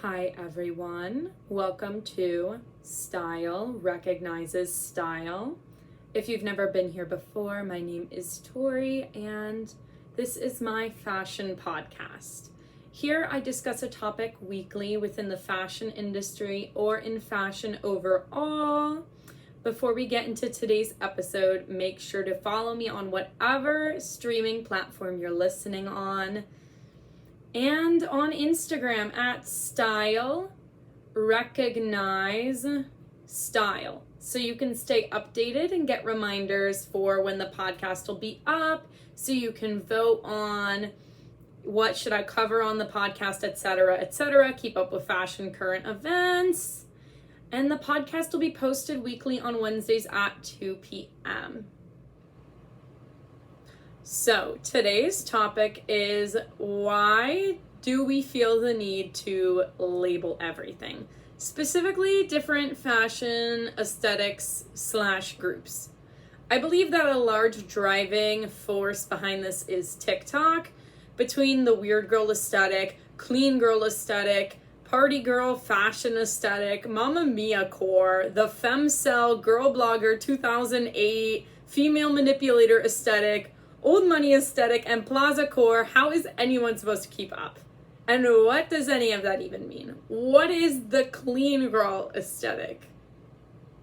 Hi everyone, welcome to Style Recognizes Style. If you've never been here before, my name is Tori and this is my fashion podcast. Here I discuss a topic weekly within the fashion industry or in fashion overall. Before we get into today's episode, make sure to follow me on whatever streaming platform you're listening on. And on Instagram at Style Recognize Style. So you can stay updated and get reminders for when the podcast will be up. So you can vote on what should I cover on the podcast, etc., etc. Keep up with fashion current events. And the podcast will be posted weekly on Wednesdays at 2 p.m. So today's topic is, why do we feel the need to label everything? Specifically, different fashion aesthetics / groups. I believe that a large driving force behind this is TikTok. Between the weird girl aesthetic, clean girl aesthetic, party girl fashion aesthetic, Mamma Mia core, the femcel girl blogger 2008, female manipulator aesthetic, old money aesthetic, and Plazacore, how is anyone supposed to keep up? And what does any of that even mean? What is the clean girl aesthetic?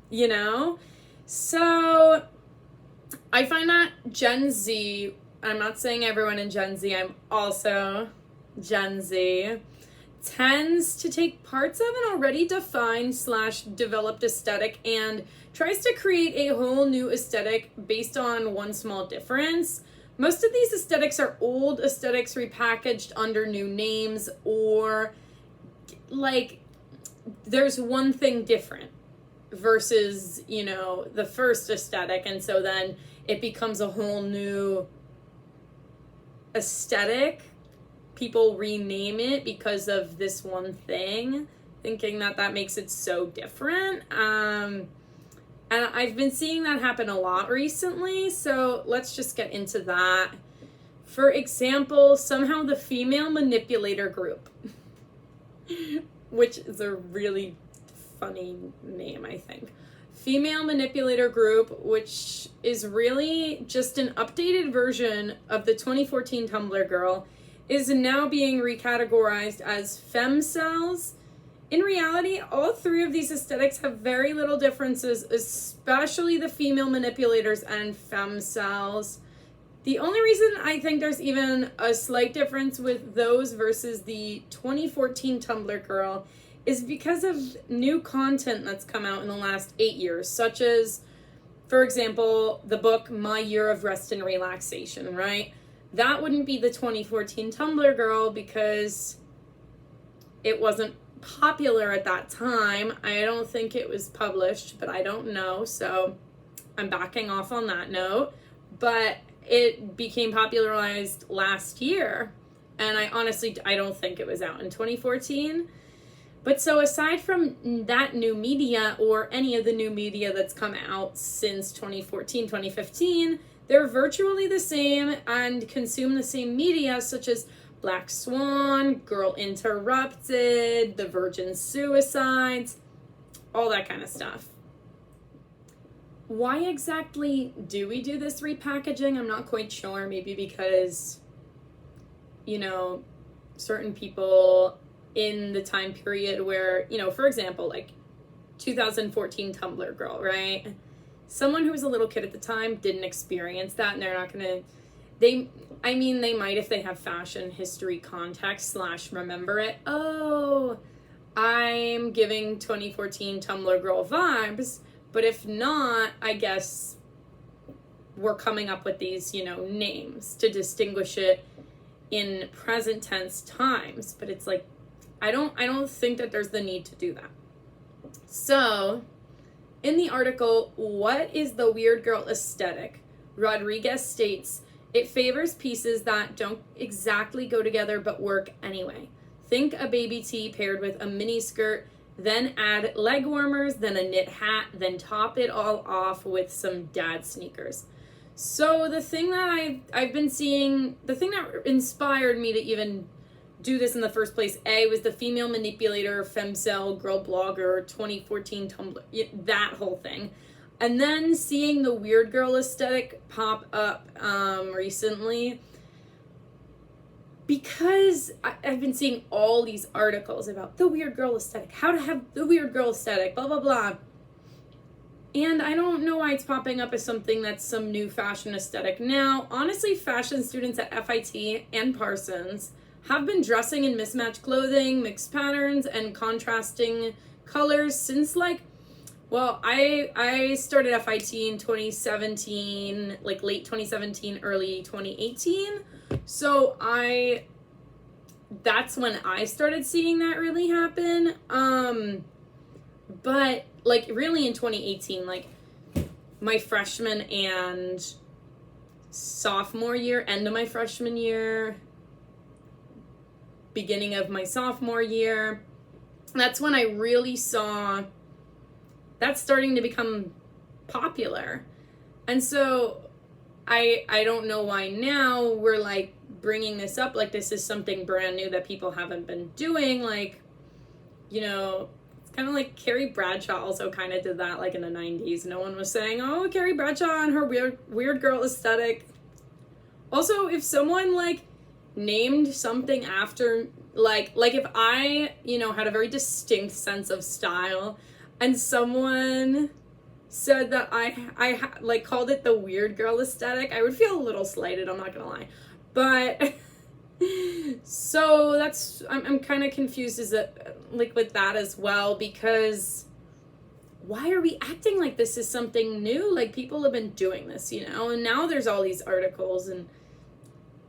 You know? So I find that Gen Z, I'm not saying everyone in Gen Z, I'm also Gen Z, tends to take parts of an already defined / developed aesthetic and tries to create a whole new aesthetic based on one small difference. Most of these aesthetics are old aesthetics repackaged under new names, or like there's one thing different versus, the first aesthetic, and so then it becomes a whole new aesthetic. People rename it because of this one thing, thinking that makes it so different. And I've been seeing that happen a lot recently, so let's just get into that. For example, somehow the female manipulator group, which is a really funny name, I think. Female manipulator group, which is really just an updated version of the 2014 Tumblr girl, is now being recategorized as femcels. In reality, all three of these aesthetics have very little differences, especially the female manipulators and femcels. The only reason I think there's even a slight difference with those versus the 2014 Tumblr girl is because of new content that's come out in the last 8 years, such as, for example, the book My Year of Rest and Relaxation, right? That wouldn't be the 2014 Tumblr girl because it wasn't popular at that time. I don't think it was published, but I don't know, so I'm backing off on that note. But it became popularized last year, and I don't think it was out in 2014. But so aside from that new media or any of the new media that's come out since 2014, 2015, they're virtually the same and consume the same media, such as Black Swan, Girl Interrupted, The Virgin Suicides, all that kind of stuff. Why exactly do we do this repackaging? I'm not quite sure. Maybe because, certain people in the time period where, for example, like 2014 Tumblr girl, right? Someone who was a little kid at the time didn't experience that, and they're not going to, they might if they have fashion history context / remember it. Oh, I'm giving 2014 Tumblr girl vibes, but if not, I guess we're coming up with these, names to distinguish it in present tense times. But it's like, I don't think that there's the need to do that. So, in the article, What is the Weird Girl Aesthetic? Rodriguez states, it favors pieces that don't exactly go together but work anyway. Think a baby tee paired with a mini skirt, then add leg warmers, then a knit hat, then top it all off with some dad sneakers. So the thing that I've been seeing, the thing that inspired me to even do this in the first place. A was the Female Manipulator, femcel, girl blogger, 2014 Tumblr, that whole thing. And then seeing the weird girl aesthetic pop up recently, because I've been seeing all these articles about the weird girl aesthetic, how to have the weird girl aesthetic, blah, blah, blah. And I don't know why it's popping up as something that's some new fashion aesthetic. Now, honestly, fashion students at FIT and Parsons have been dressing in mismatched clothing, mixed patterns, and contrasting colors since I started FIT in 2017, like late 2017, early 2018. So that's when I started seeing that really happen. But like really in 2018, like my freshman and sophomore year, end of my freshman year, beginning of my sophomore year, that's when I really saw that's starting to become popular. And so I don't know why now we're like bringing this up like this is something brand new that people haven't been doing. Like, you know, it's kind of like Carrie Bradshaw also kind of did that like in the 90s. No one was saying, oh, Carrie Bradshaw and her weird girl aesthetic. Also, if someone like named something after like if I, you know, had a very distinct sense of style and someone said that I like called it the weird girl aesthetic, I would feel a little slighted, I'm not gonna lie. But so that's I'm kind of confused as like with that as well, because why are we acting like this is something new? Like people have been doing this, you know, and now there's all these articles and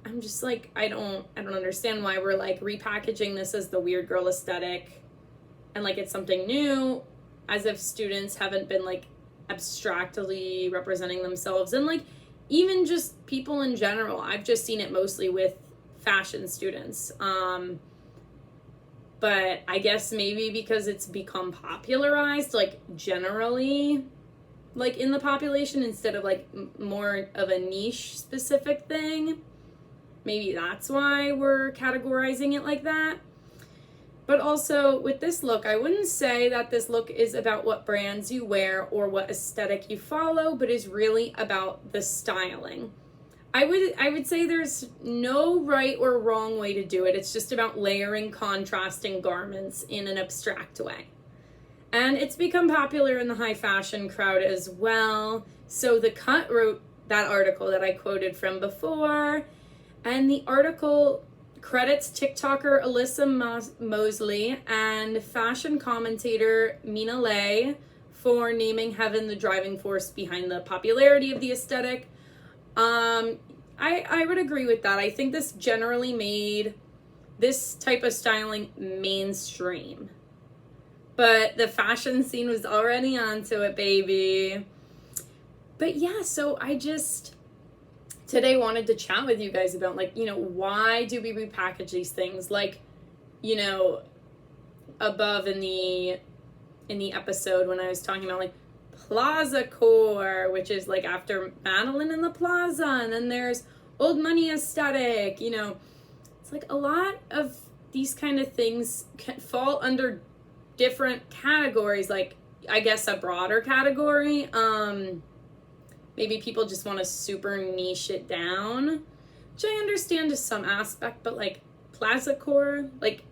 I'm just like, I don't understand why we're like repackaging this as the weird girl aesthetic and like it's something new, as if students haven't been like abstractly representing themselves. And like even just people in general, I've just seen it mostly with fashion students. But I guess maybe because it's become popularized like generally like in the population instead of like more of a niche specific thing. Maybe that's why we're categorizing it like that. But also with this look, I wouldn't say that this look is about what brands you wear or what aesthetic you follow, but is really about the styling. I would say there's no right or wrong way to do it. It's just about layering contrasting garments in an abstract way. And it's become popular in the high fashion crowd as well. So The Cut wrote that article that I quoted from before. And the article credits TikToker Alyssa Mosley and fashion commentator Mina Lay for naming Heaven the driving force behind the popularity of the aesthetic. I would agree with that. I think this generally made this type of styling mainstream. But the fashion scene was already onto it, baby. But yeah, so I just today wanted to chat with you guys about like, you know, why do we repackage these things? Like, you know, above in the episode when I was talking about like Plazacore, which is like after Madeline in the Plaza, and then there's old money aesthetic, you know, it's like a lot of these kind of things can fall under different categories, like I guess a broader category. Maybe people just want to super niche it down, which I understand to some aspect, but like Plazacore, like,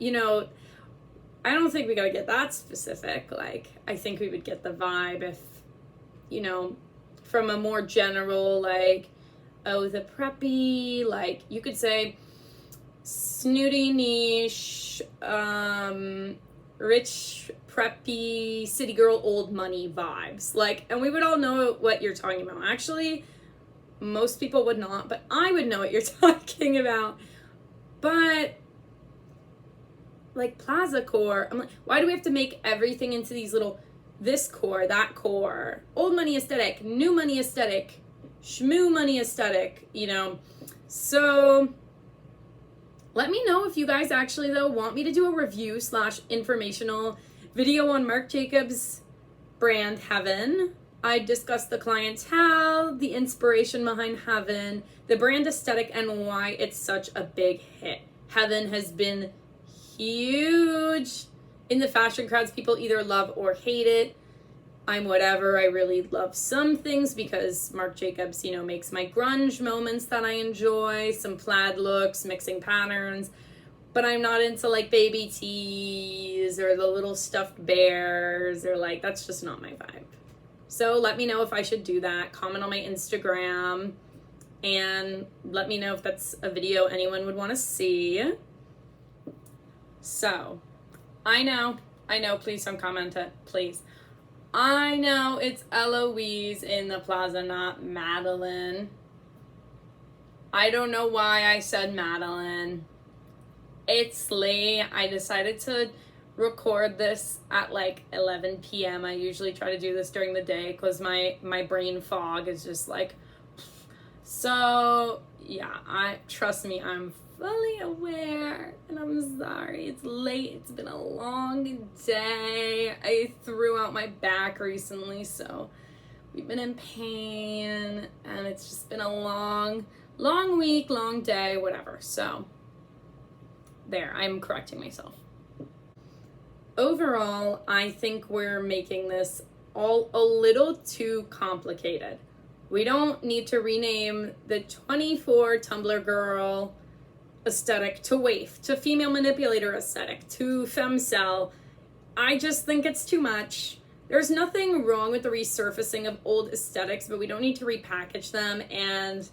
you know, I don't think we gotta get that specific. Like, I think we would get the vibe if, you know, from a more general, like, oh, the preppy, like, you could say snooty niche, rich, preppy, city girl, old money vibes. Like, and we would all know what you're talking about. Actually, most people would not, but I would know what you're talking about. But like Plazacore, I'm like, why do we have to make everything into these little, this core, that core, old money aesthetic, new money aesthetic, shmoo money aesthetic, you know? So let me know if you guys actually though want me to do a review / informational video on Marc Jacobs brand Heaven. I discussed the clientele, the inspiration behind Heaven, the brand aesthetic, and why it's such a big hit. Heaven has been huge in the fashion crowds. People either love or hate it. I'm whatever. I really love some things because Marc Jacobs, makes my grunge moments that I enjoy, some plaid looks, mixing patterns, but I'm not into like baby tees or the little stuffed bears or like, that's just not my vibe. So let me know if I should do that. Comment on my Instagram and let me know if that's a video anyone would want to see. So, I know, please don't comment it, please. I know it's Eloise in the plaza, not Madeline. I don't know why I said Madeline. It's late. I decided to record this at like 11 p.m. I usually try to do this during the day because my brain fog is just like... So, yeah, trust me, I'm fully aware, and I'm sorry, it's late, it's been a long day. I threw out my back recently, so we've been in pain, and it's just been a long week, long day, whatever. So, there, I'm correcting myself. Overall, I think we're making this all a little too complicated. We don't need to rename the 24 Tumblr girl aesthetic to waif, to female manipulator aesthetic, to femcel. I just think it's too much. There's nothing wrong with the resurfacing of old aesthetics, but we don't need to repackage them and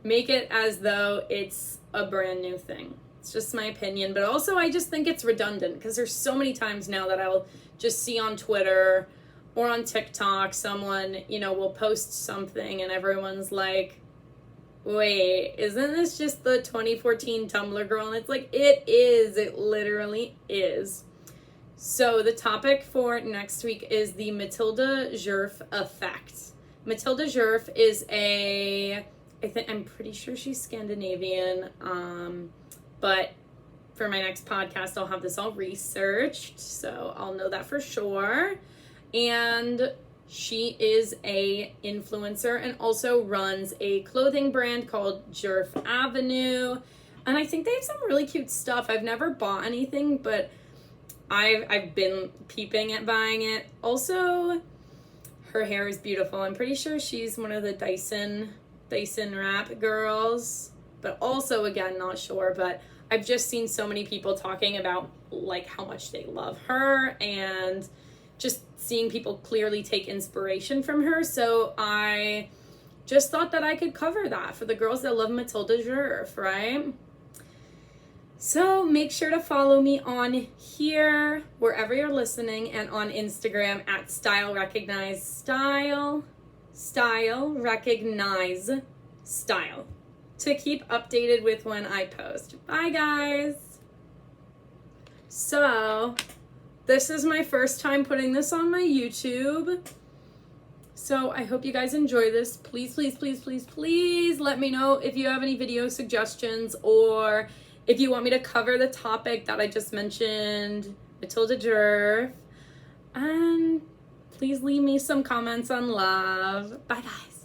make it as though it's a brand new thing. It's just my opinion, but also I just think it's redundant because there's so many times now that I'll just see on Twitter or on TikTok someone, will post something and everyone's like, wait, isn't this just the 2014 Tumblr girl? And it's like, it is. It literally is. So the topic for next week is the Matilda Djerf effect. Matilda Djerf is I'm pretty sure she's Scandinavian, but for my next podcast, I'll have this all researched, so I'll know that for sure. And she is a influencer and also runs a clothing brand called Djerf Avenue. And I think they have some really cute stuff. I've never bought anything, but I've been peeping at buying it. Also, her hair is beautiful. I'm pretty sure she's one of the Dyson rap girls. But also, again, not sure. But I've just seen so many people talking about like how much they love her and just seeing people clearly take inspiration from her. So I just thought that I could cover that for the girls that love Matilda Djerf, right? So make sure to follow me on here, wherever you're listening, and on Instagram at Style Recognize Style to keep updated with when I post. Bye, guys. So this is my first time putting this on my YouTube. So I hope you guys enjoy this. Please, please, please, please, please let me know if you have any video suggestions or if you want me to cover the topic that I just mentioned, Matilda Djerf. And please leave me some comments on love. Bye, guys.